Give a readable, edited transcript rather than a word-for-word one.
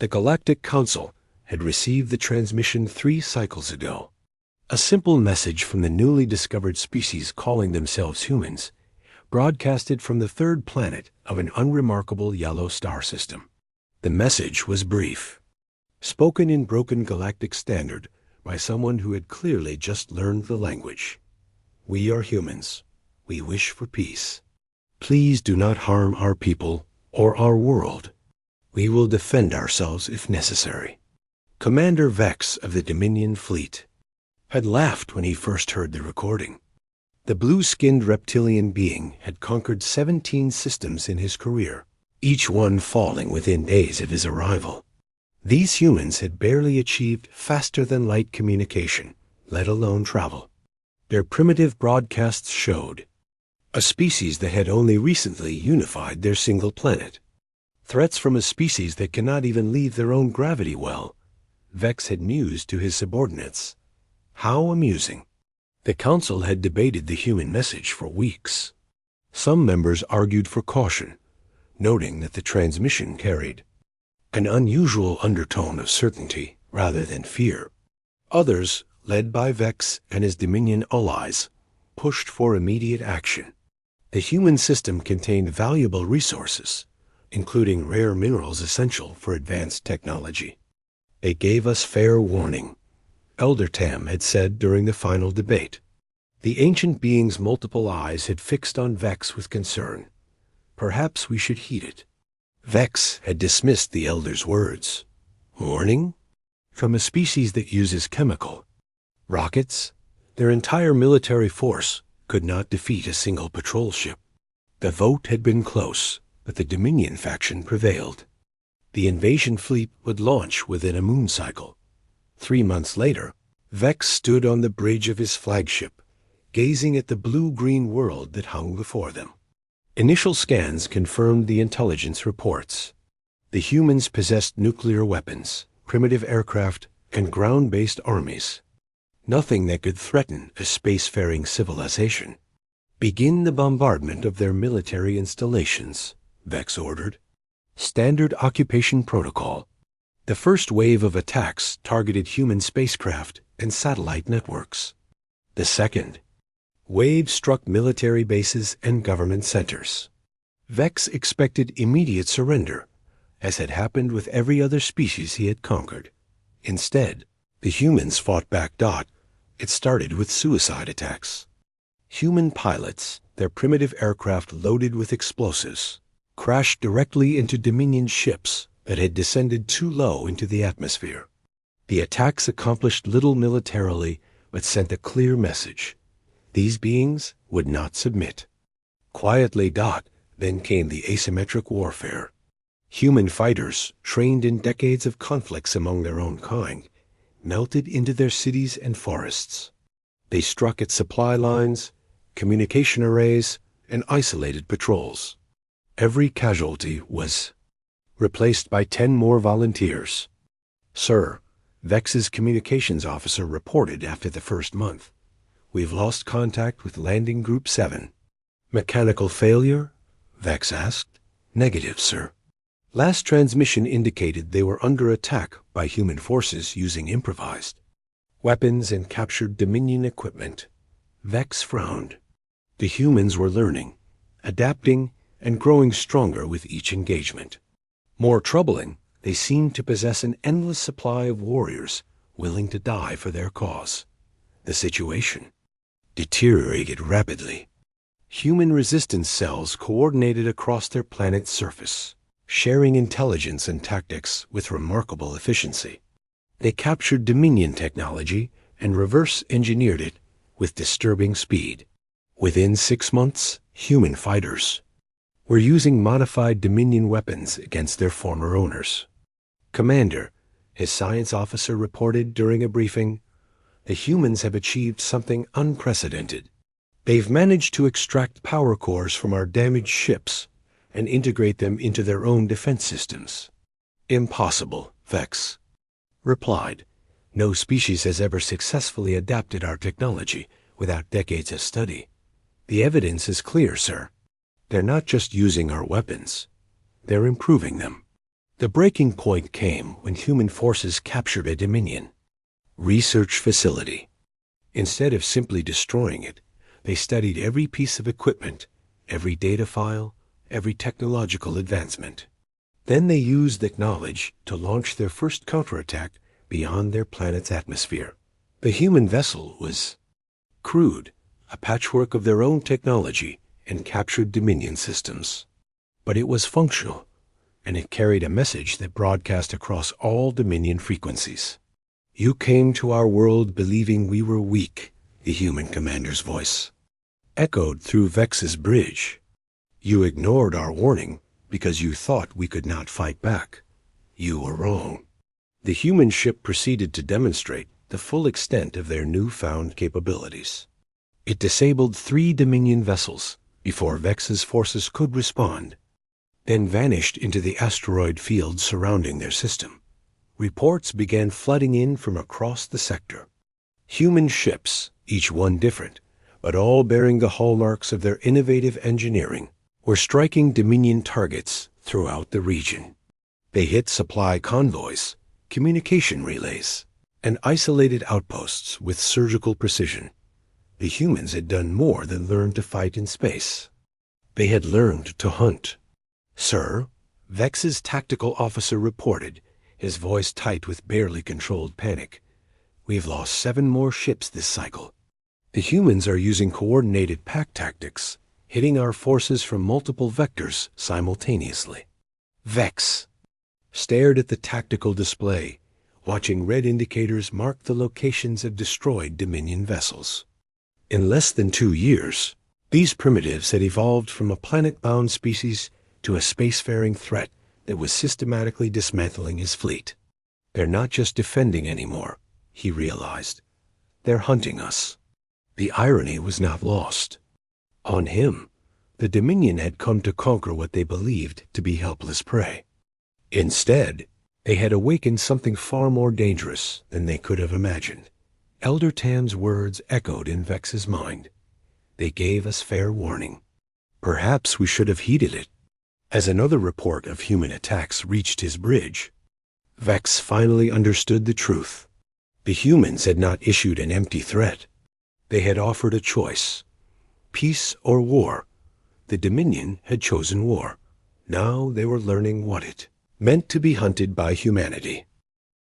The Galactic Council had received the transmission 3 cycles ago. A simple message from the newly discovered species calling themselves humans, broadcasted from the 3rd planet of an unremarkable yellow star system. The message was brief, spoken in broken galactic standard by someone who had clearly just learned the language. We are humans. We wish for peace. Please do not harm our people or our world. We will defend ourselves if necessary. Commander Vex of the Dominion Fleet had laughed when he first heard the recording. The blue-skinned reptilian being had conquered 17 systems in his career, each one falling within days of his arrival. These humans had barely achieved faster-than-light communication, let alone travel. Their primitive broadcasts showed a species that had only recently unified their single planet. Threats from a species that cannot even leave their own gravity well, Vex had mused to his subordinates. How amusing. The Council had debated the human message for weeks. Some members argued for caution, noting that the transmission carried an unusual undertone of certainty rather than fear. Others, led by Vex and his Dominion allies, pushed for immediate action. The human system contained valuable resources, including rare minerals essential for advanced technology. They gave us fair warning, Elder Tam had said during the final debate. The ancient being's multiple eyes had fixed on Vex with concern. Perhaps we should heed it. Vex had dismissed the Elder's words. Warning? From a species that uses chemical rockets, their entire military force could not defeat a single patrol ship. The vote had been close, but the Dominion faction prevailed. The invasion fleet would launch within a moon cycle. 3 months later, Vex stood on the bridge of his flagship, gazing at the blue-green world that hung before them. Initial scans confirmed the intelligence reports. The humans possessed nuclear weapons, primitive aircraft, and ground-based armies. Nothing that could threaten a spacefaring civilization. Begin the bombardment of their military installations, Vex ordered. Standard occupation protocol. The first wave of attacks targeted human spacecraft and satellite networks. The second wave struck military bases and government centers. Vex expected immediate surrender, as had happened with every other species he had conquered. Instead, the humans fought back. It started with suicide attacks. Human pilots, their primitive aircraft loaded with explosives, crashed directly into Dominion ships that had descended too low into the atmosphere. The attacks accomplished little militarily, but sent a clear message. These beings would not submit. Quietly, then came the asymmetric warfare. Human fighters, trained in decades of conflicts among their own kind, melted into their cities and forests. They struck at supply lines, communication arrays, and isolated patrols. Every casualty was replaced by 10 more volunteers. Sir, Vex's communications officer reported after the first month. We've lost contact with Landing Group 7. Mechanical failure? Vex asked. Negative, sir. Last transmission indicated they were under attack by human forces using improvised weapons and captured Dominion equipment. Vex frowned. The humans were learning, adapting, and growing stronger with each engagement. More troubling, they seemed to possess an endless supply of warriors willing to die for their cause. The situation deteriorated rapidly. Human resistance cells coordinated across their planet's surface, sharing intelligence and tactics with remarkable efficiency. They captured Dominion technology and reverse-engineered it with disturbing speed. Within 6 months, human fighters were using modified Dominion weapons against their former owners. Commander, his science officer reported during a briefing, the humans have achieved something unprecedented. They've managed to extract power cores from our damaged ships and integrate them into their own defense systems. Impossible, Vex replied. No species has ever successfully adapted our technology without decades of study. The evidence is clear, sir. They're not just using our weapons. They're improving them. The breaking point came when human forces captured a Dominion research facility. Instead of simply destroying it, they studied every piece of equipment, every data file, every technological advancement. Then they used that knowledge to launch their first counterattack beyond their planet's atmosphere. The human vessel was crude, a patchwork of their own technology and captured Dominion systems. But it was functional, and it carried a message that broadcast across all Dominion frequencies. You came to our world believing we were weak, the human commander's voice echoed through Vex's bridge. You ignored our warning because you thought we could not fight back. You were wrong. The human ship proceeded to demonstrate the full extent of their newfound capabilities. It disabled 3 Dominion vessels before Vex's forces could respond, then vanished into the asteroid field surrounding their system. Reports began flooding in from across the sector. Human ships, each one different, but all bearing the hallmarks of their innovative engineering, were striking Dominion targets throughout the region. They hit supply convoys, communication relays, and isolated outposts with surgical precision. The humans had done more than learn to fight in space. They had learned to hunt. Sir, Vex's tactical officer reported, his voice tight with barely controlled panic. We've lost 7 more ships this cycle. The humans are using coordinated pack tactics, hitting our forces from multiple vectors simultaneously. Vex stared at the tactical display, watching red indicators mark the locations of destroyed Dominion vessels. In less than 2 years, these primitives had evolved from a planet-bound species to a spacefaring threat that was systematically dismantling his fleet. They're not just defending anymore, he realized. They're hunting us. The irony was not lost. On him, the Dominion had come to conquer what they believed to be helpless prey. Instead, they had awakened something far more dangerous than they could have imagined. Elder Tam's words echoed in Vex's mind. They gave us fair warning. Perhaps we should have heeded it. As another report of human attacks reached his bridge, Vex finally understood the truth. The humans had not issued an empty threat. They had offered a choice. Peace or war. The Dominion had chosen war. Now they were learning what it meant to be hunted by humanity.